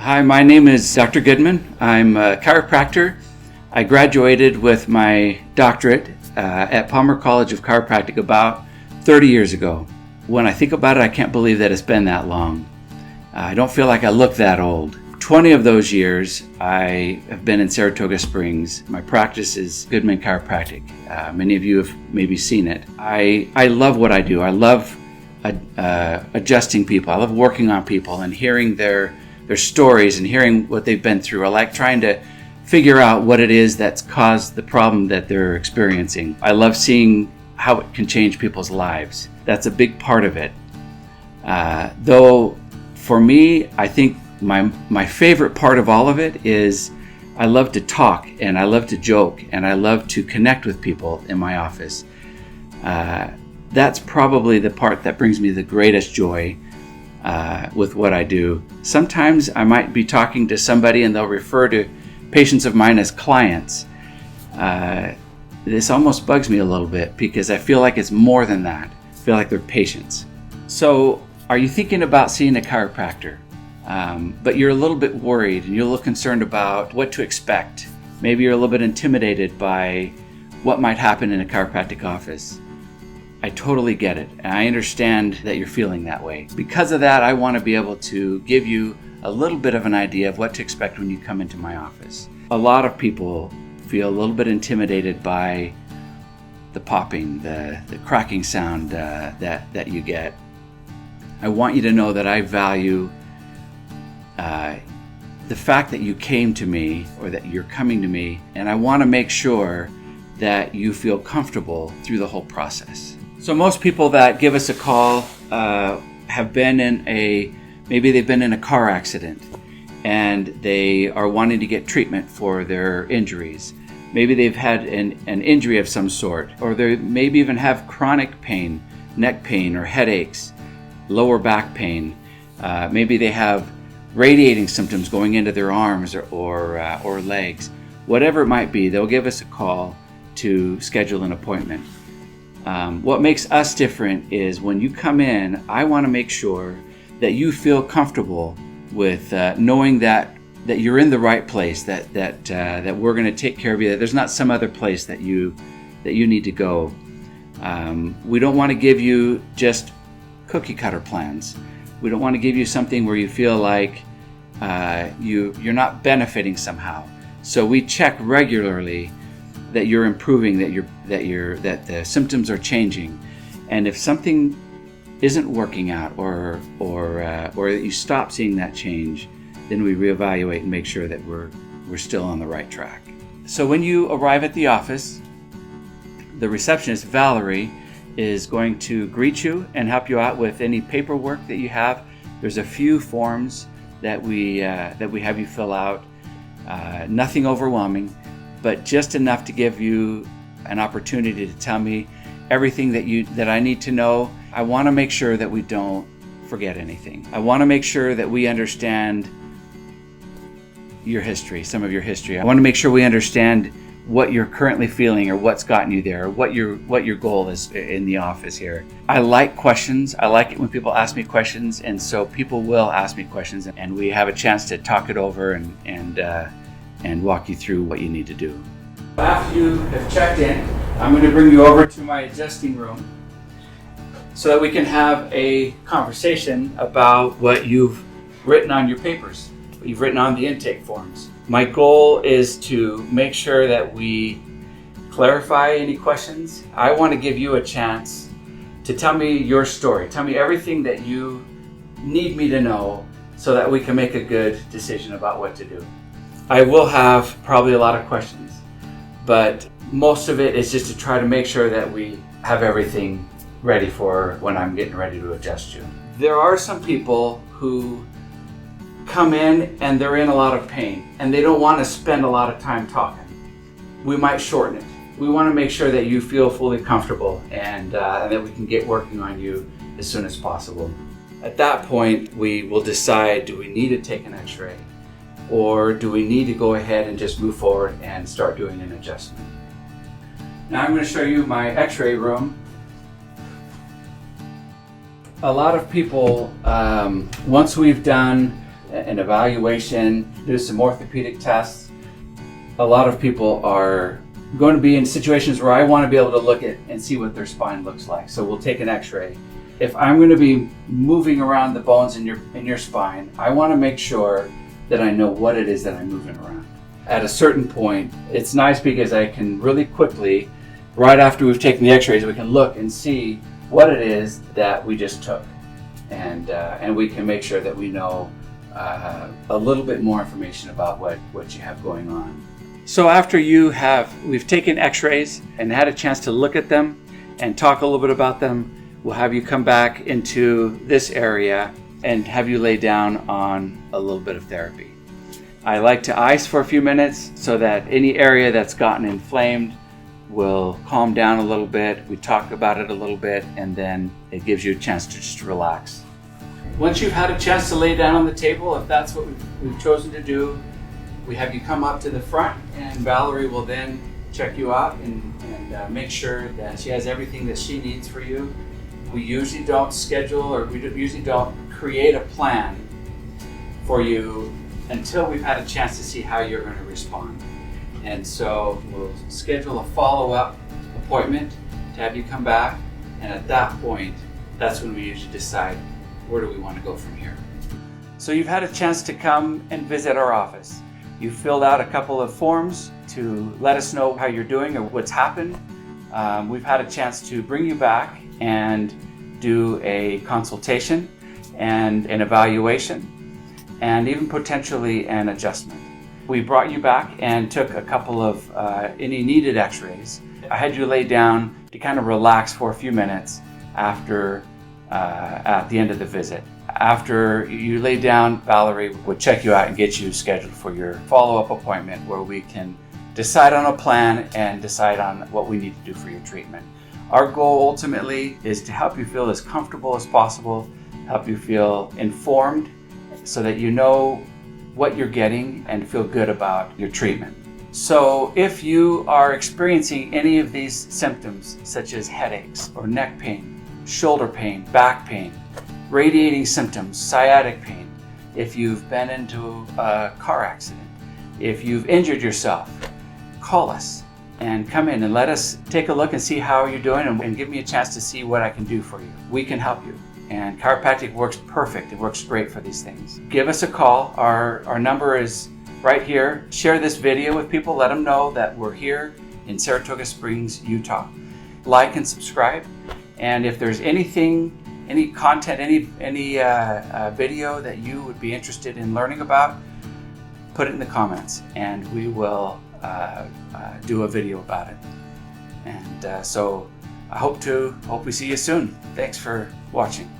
Hi, my name is Dr. Goodman. I'm a chiropractor. I graduated with my doctorate at Palmer College of Chiropractic about 30 years ago. When I think about it, I can't believe that it's been that long. I don't feel like I look that old. 20 of those years, I have been in Saratoga Springs. My practice is Goodman Chiropractic. Many of you have maybe seen it. I love what I do. I love adjusting people. I love working on people and hearing their stories and hearing what they've been through. I like trying to figure out what it is that's caused the problem that they're experiencing. I love seeing how it can change people's lives. That's a big part of it. Though for me, I think my favorite part of all of it is I love to talk and I love to joke and I love to connect with people in my office. That's probably the part that brings me the greatest joy with what I do. Sometimes I might be talking to somebody and they'll refer to patients of mine as clients. This almost bugs me a little bit because I feel like it's more than that. I feel like they're patients. So are you thinking about seeing a chiropractor? But you're a little bit worried and you're a little concerned about what to expect. Maybe you're a little bit intimidated by what might happen in a chiropractic office. I totally get it, and I understand that you're feeling that way. Because of that, I want to be able to give you a little bit of an idea of what to expect when you come into my office. A lot of people feel a little bit intimidated by the popping, the cracking sound that you get. I want you to know that I value the fact that you came to me or that you're coming to me, and I want to make sure that you feel comfortable through the whole process. So most people that give us a call have been maybe they've been in a car accident and they are wanting to get treatment for their injuries. Maybe they've had an injury of some sort, or they maybe even have chronic pain, neck pain or headaches, lower back pain. Maybe they have radiating symptoms going into their arms or legs. Whatever it might be, they'll give us a call to schedule an appointment. What makes us different is when you come in, I want to make sure that you feel comfortable with knowing that you're in the right place, that we're going to take care of you, that there's not some other place that you need to go. We don't want to give you just cookie cutter plans. We don't want to give you something where you feel like you're not benefiting somehow. So we check regularly that you're improving, that the symptoms are changing, and if something isn't working out or that you stop seeing that change, then we reevaluate and make sure that we're still on the right track. So when you arrive at the office, the receptionist Valerie is going to greet you and help you out with any paperwork that you have. There's a few forms that we have you fill out. Nothing overwhelming, but just enough to give you an opportunity to tell me everything that I need to know. I want to make sure that we don't forget anything. I want to make sure that we understand your history, some of your history. I want to make sure we understand what you're currently feeling or what's gotten you there, or what your goal is in the office here. I like questions. I like it when people ask me questions, and so people will ask me questions, and we have a chance to talk it over and walk you through what you need to do. After you have checked in, I'm going to bring you over to my adjusting room so that we can have a conversation about what you've written on your papers, what you've written on the intake forms. My goal is to make sure that we clarify any questions. I want to give you a chance to tell me your story. Tell me everything that you need me to know so that we can make a good decision about what to do. I will have probably a lot of questions, but most of it is just to try to make sure that we have everything ready for when I'm getting ready to adjust you. There are some people who come in and they're in a lot of pain and they don't want to spend a lot of time talking. We might shorten it. We want to make sure that you feel fully comfortable and that we can get working on you as soon as possible. At that point, we will decide, do we need to take an x-ray? Or do we need to go ahead and just move forward and start doing an adjustment? Now I'm going to show you my x-ray room. A lot of people, once we've done an evaluation, do some orthopedic tests. A lot of people are going to be in situations where I want to be able to look at and see what their spine looks like. So we'll take an x-ray. If I'm going to be moving around the bones in your spine, I want to make sure that I know what it is that I'm moving around. At a certain point, it's nice because I can really quickly, right after we've taken the x-rays, we can look and see what it is that we just took. And we can make sure that we know a little bit more information about what you have going on. So after we've taken x-rays and had a chance to look at them and talk a little bit about them, we'll have you come back into this area and have you lay down on a little bit of therapy. I like to ice for a few minutes so that any area that's gotten inflamed will calm down a little bit. We talk about it a little bit, and then it gives you a chance to just relax. Once you've had a chance to lay down on the table, if that's what we've chosen to do, we have you come up to the front, and Valerie will then check you out and make sure that she has everything that she needs for you. We usually don't schedule, or we usually don't create a plan for you until we've had a chance to see how you're going to respond. And so we'll schedule a follow-up appointment to have you come back, and at that point, that's when we usually decide where do we want to go from here. So you've had a chance to come and visit our office. You filled out a couple of forms to let us know how you're doing or what's happened. We've had a chance to bring you back and do a consultation and an evaluation and even potentially an adjustment. We brought you back and took a couple of any needed x-rays. I had you lay down to kind of relax for a few minutes after at the end of the visit. After you lay down, Valerie would check you out and get you scheduled for your follow-up appointment where we can decide on a plan and decide on what we need to do for your treatment. Our goal ultimately is to help you feel as comfortable as possible, help you feel informed so that you know what you're getting and feel good about your treatment. So if you are experiencing any of these symptoms, such as headaches or neck pain, shoulder pain, back pain, radiating symptoms, sciatic pain, if you've been into a car accident, if you've injured yourself, call us and come in and let us take a look and see how you're doing and give me a chance to see what I can do for you. We can help you. And chiropractic works perfect. It works great for these things. Give us a call. Our number is right here. Share this video with people. Let them know that we're here in Saratoga Springs, Utah. Like and subscribe. And if there's anything, any content, any video that you would be interested in learning about, put it in the comments and we will do a video about it. And so I hope we see you soon. Thanks for watching.